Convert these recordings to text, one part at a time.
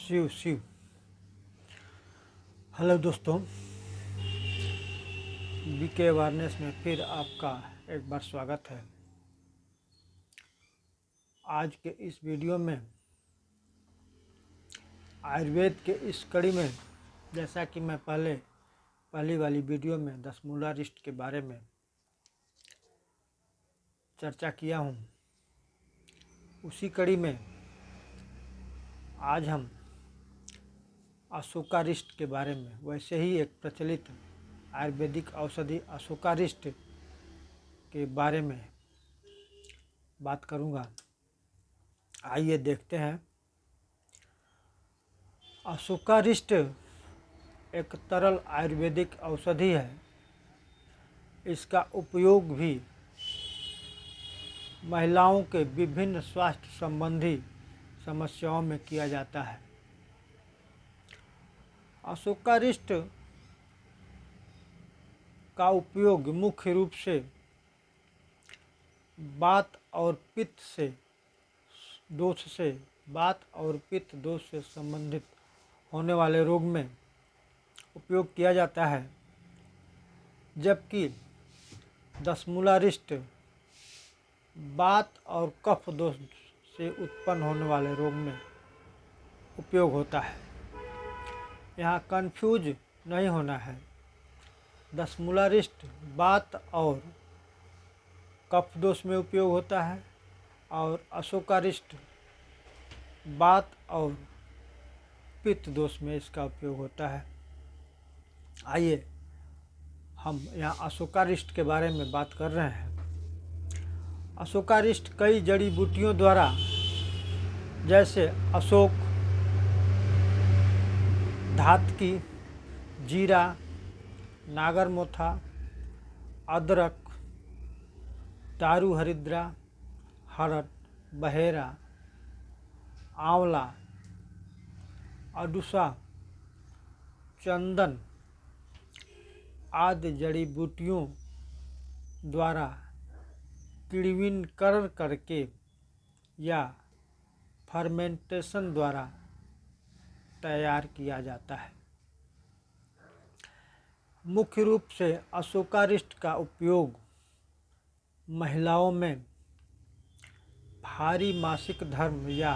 Shiv Shiv. Hello दोस्तों, BK awareness में फिर आपका एक बार स्वागत है। आज के इस वीडियो में आयुर्वेद के इस कड़ी में, जैसा कि मैं पहली वाली वीडियो में दशमूला रिष्ट के बारे में चर्चा किया हूँ, उसी कड़ी में आज हम अशोकारिष्ट के बारे में, वैसे ही एक प्रचलित आयुर्वेदिक औषधि अशोकारिष्ट के बारे में बात करूँगा। आइए देखते हैं। अशोकारिष्ट एक तरल आयुर्वेदिक औषधि है। इसका उपयोग भी महिलाओं के विभिन्न स्वास्थ्य संबंधी समस्याओं में किया जाता है। अशोकारिष्ट का उपयोग मुख्य रूप से वात और पित्त दोष से संबंधित होने वाले रोग में उपयोग किया जाता है, जबकि दशमूलारिष्ट वात और कफ दोष से उत्पन्न होने वाले रोग में उपयोग होता है। यहाँ कंफ्यूज नहीं होना है। दशमूलारिष्ट वात और कफ दोष में उपयोग होता है और अशोकारिष्ट वात और पित्त दोष में इसका उपयोग होता है। आइए हम यहाँ अशोकारिष्ट के बारे में बात कर रहे हैं। अशोकारिष्ट कई जड़ी बूटियों द्वारा, जैसे अशोक, धातकी, जीरा, नागरमोथा, अदरक, दारू हरिद्रा, हरड़, बहेरा, आंवला, अडुसा, चंदन आदि जड़ी बूटियों द्वारा किण्विकरण करके या फर्मेंटेशन द्वारा तैयार किया जाता है। मुख्य रूप से अशोकारिष्ट का उपयोग महिलाओं में भारी मासिक धर्म या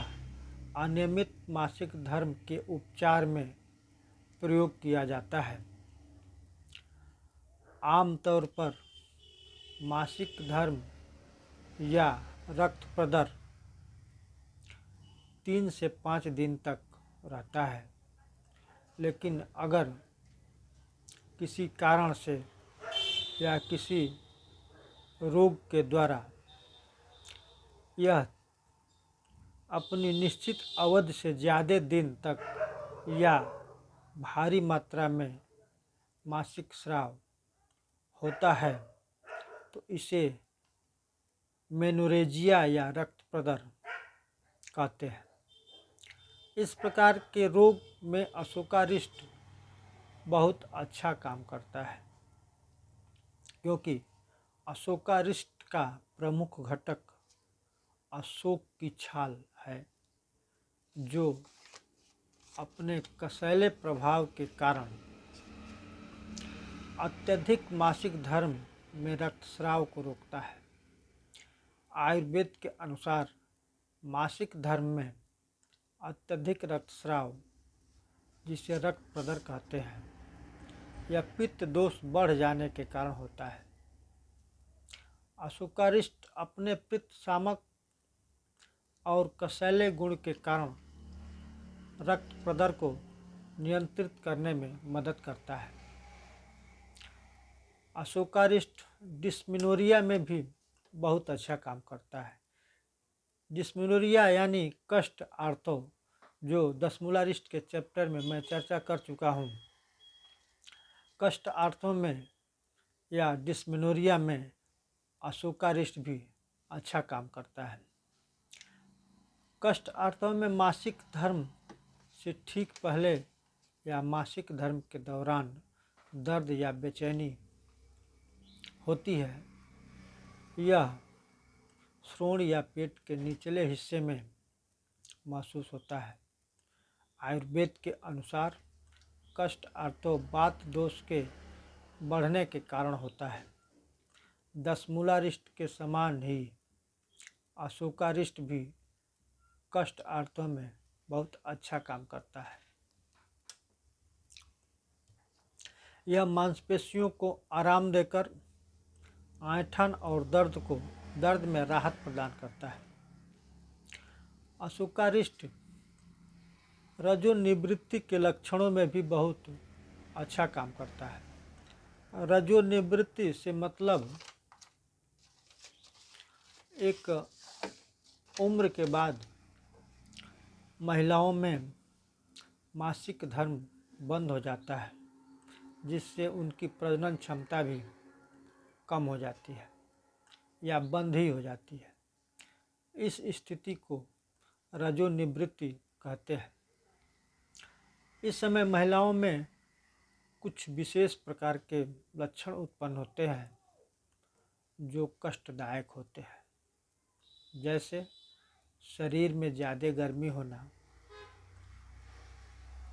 अनियमित मासिक धर्म के उपचार में प्रयोग किया जाता है। आमतौर पर मासिक धर्म या रक्त प्रदर 3 से 5 दिन तक रहता है, लेकिन अगर किसी कारण से या किसी रोग के द्वारा यह अपनी निश्चित अवधि से ज़्यादा दिन तक या भारी मात्रा में मासिक स्राव होता है तो इसे मेनोरेजिया या रक्त प्रदर कहते हैं। इस प्रकार के रोग में अशोकारिष्ट बहुत अच्छा काम करता है, क्योंकि अशोकारिष्ट का प्रमुख घटक अशोक की छाल है, जो अपने कसैले प्रभाव के कारण अत्यधिक मासिक धर्म में रक्तस्राव को रोकता है। आयुर्वेद के अनुसार मासिक धर्म में अत्यधिक रक्तस्राव, जिसे रक्त प्रदर कहते हैं, यह पित्त दोष बढ़ जाने के कारण होता है। अशोकारिष्ट अपने पित्त शामक और कसैले गुण के कारण रक्त प्रदर को नियंत्रित करने में मदद करता है। अशोकारिष्ट डिस्मेनोरिया में भी बहुत अच्छा काम करता है। डिस्मेनोरिया यानी कष्ट आर्थो, जो दशमूलारिष्ट के चैप्टर में मैं चर्चा कर चुका हूँ। कष्ट आर्थो में या डिस्मेनोरिया में अशोकारिष्ट भी अच्छा काम करता है। कष्ट आर्थो में मासिक धर्म से ठीक पहले या मासिक धर्म के दौरान दर्द या बेचैनी होती है। यह श्रोण या पेट के निचले हिस्से में महसूस होता है। आयुर्वेद के अनुसार कष्ट अर्थो वात दोष के बढ़ने के कारण होता है। दशमूलारिष्ट के समान ही अशोकारिष्ट भी कष्ट अर्थों में बहुत अच्छा काम करता है। यह मांसपेशियों को आराम देकर ऐंठन और दर्द में राहत प्रदान करता है। अशोकारिष्ट रजोनिवृत्ति के लक्षणों में भी बहुत अच्छा काम करता है। रजोनिवृत्ति से मतलब एक उम्र के बाद महिलाओं में मासिक धर्म बंद हो जाता है, जिससे उनकी प्रजनन क्षमता भी कम हो जाती है या बंद ही हो जाती है। इस स्थिति को रजोनिवृत्ति कहते हैं। इस समय महिलाओं में कुछ विशेष प्रकार के लक्षण उत्पन्न होते हैं जो कष्टदायक होते हैं, जैसे शरीर में ज़्यादा गर्मी होना,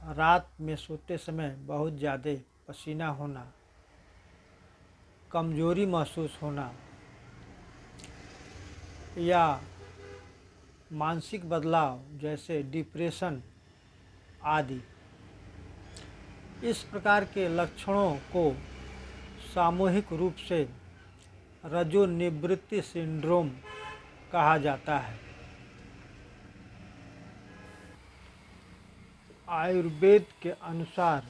रात में सोते समय बहुत ज़्यादा पसीना होना, कमजोरी महसूस होना या मानसिक बदलाव जैसे डिप्रेशन आदि। इस प्रकार के लक्षणों को सामूहिक रूप से रजोनिवृत्ति सिंड्रोम कहा जाता है। आयुर्वेद के अनुसार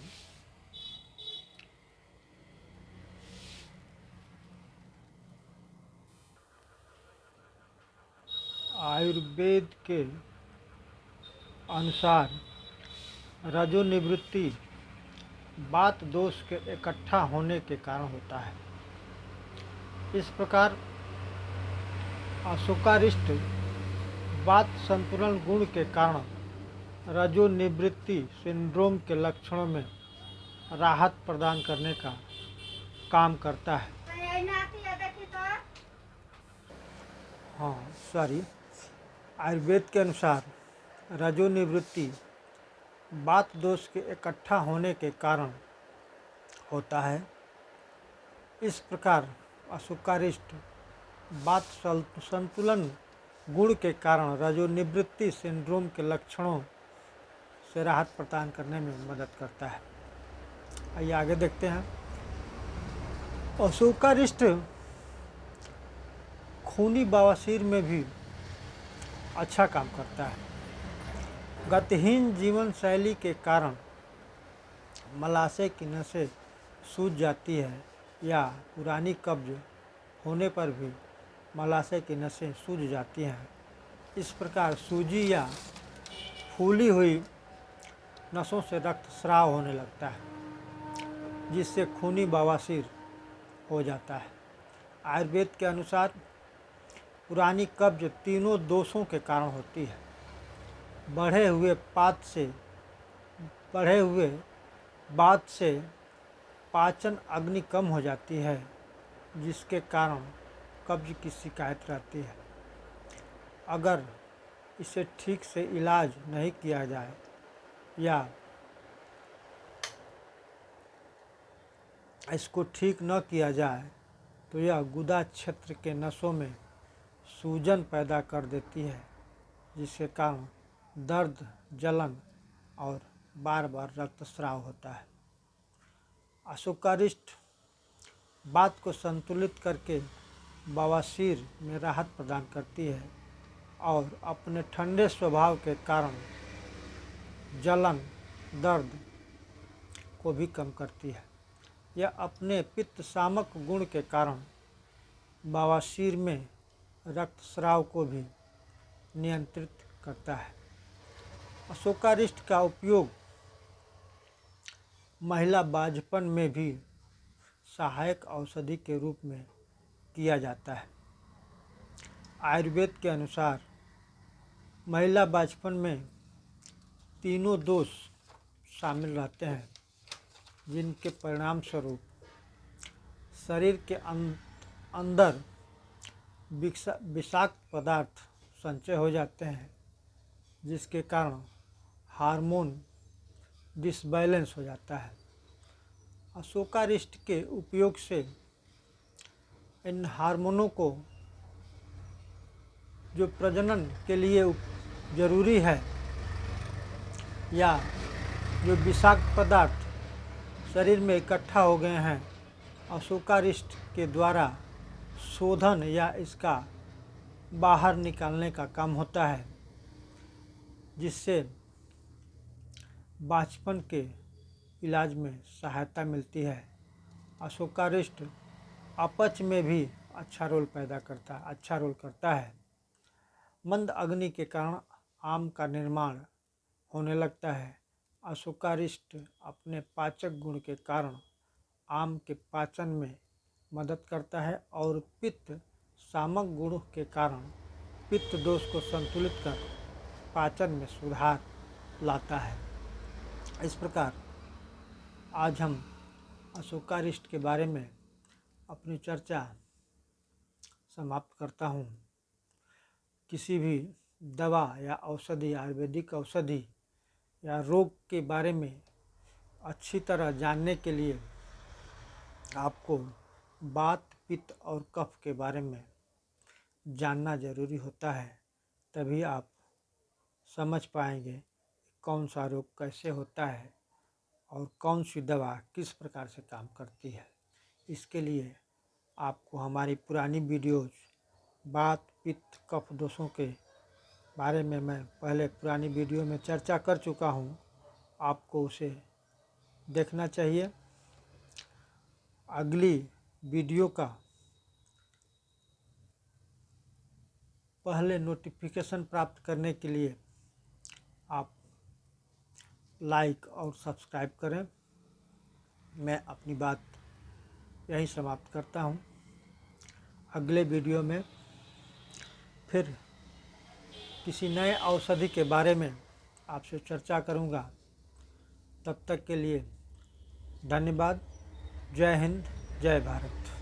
रजोनिवृत्ति वात दोष के इकट्ठा होने के कारण होता है। इस प्रकार अशोकारिष्ट वात संतुलन गुण के कारण रजोनिवृत्ति सिंड्रोम के लक्षणों में राहत प्रदान करने का काम करता है। आयुर्वेद के अनुसार रजोनिवृत्ति वात दोष के इकट्ठा होने के कारण होता है। इस प्रकार अशोकारिष्ट वात संतुलन गुण के कारण रजोनिवृत्ति सिंड्रोम के लक्षणों से राहत प्रदान करने में मदद करता है। आइए आगे देखते हैं। अशोकारिष्ट खूनी बवासीर में भी अच्छा काम करता है। गतिहीन जीवन शैली के कारण मलाशय की नसें सूज जाती है या पुरानी कब्ज होने पर भी मलाशय की नसें सूज जाती हैं। इस प्रकार सूजी या फूली हुई नसों से रक्तस्राव होने लगता है, जिससे खूनी बवासीर हो जाता है। आयुर्वेद के अनुसार पुरानी कब्ज तीनों दोषों के कारण होती है। बढ़े हुए बाद से पाचन अग्नि कम हो जाती है, जिसके कारण कब्ज की शिकायत रहती है। अगर इसे ठीक से इलाज नहीं किया जाए या इसको ठीक न किया जाए तो यह गुदा क्षेत्र के नसों में सूजन पैदा कर देती है, जिसके कारण दर्द, जलन और बार बार रक्तस्राव होता है। अशोकारिष्ट वात को संतुलित करके बवासीर में राहत प्रदान करती है और अपने ठंडे स्वभाव के कारण जलन, दर्द को भी कम करती है। यह अपने पित्त शामक गुण के कारण बवासीर में रक्तस्राव को भी नियंत्रित करता है। अशोकारिष्ट का उपयोग महिला बांझपन में भी सहायक औषधि के रूप में किया जाता है। आयुर्वेद के अनुसार महिला बांझपन में तीनों दोष शामिल रहते हैं, जिनके परिणाम स्वरूप शरीर के अंदर विषाक्त पदार्थ संचय हो जाते हैं, जिसके कारण हार्मोन डिसबैलेंस हो जाता है। अशोकारिष्ट के उपयोग से इन हार्मोनों को जो प्रजनन के लिए जरूरी है या जो विषाक्त पदार्थ शरीर में इकट्ठा हो गए हैं, अशोकारिष्ट के द्वारा शोधन या इसका बाहर निकालने का काम होता है, जिससे बांझपन के इलाज में सहायता मिलती है। अशोकारिष्ट अपच में भी अच्छा रोल करता है। मंद अग्नि के कारण आम का निर्माण होने लगता है। अशोकारिष्ट अपने पाचक गुण के कारण आम के पाचन में मदद करता है और पित्त शामक गुण के कारण पित्त दोष को संतुलित कर पाचन में सुधार लाता है। इस प्रकार आज हम अशोकारिष्ट के बारे में अपनी चर्चा समाप्त करता हूँ। किसी भी दवा या औषधि, आयुर्वेदिक औषधि या रोग के बारे में अच्छी तरह जानने के लिए आपको वात, पित्त और कफ के बारे में जानना जरूरी होता है। तभी आप समझ पाएंगे कौन सा रोग कैसे होता है और कौन सी दवा किस प्रकार से काम करती है। इसके लिए आपको हमारी पुरानी वीडियोज़ वात, पित्त, कफ दोषों के बारे में मैं पहले पुरानी वीडियो में चर्चा कर चुका हूँ, आपको उसे देखना चाहिए। अगली वीडियो का पहले नोटिफिकेशन प्राप्त करने के लिए आप लाइक और सब्सक्राइब करें। मैं अपनी बात यही समाप्त करता हूँ। अगले वीडियो में फिर किसी नए औषधि के बारे में आपसे चर्चा करूँगा। तब तक के लिए धन्यवाद। जय हिंद, जय भारत।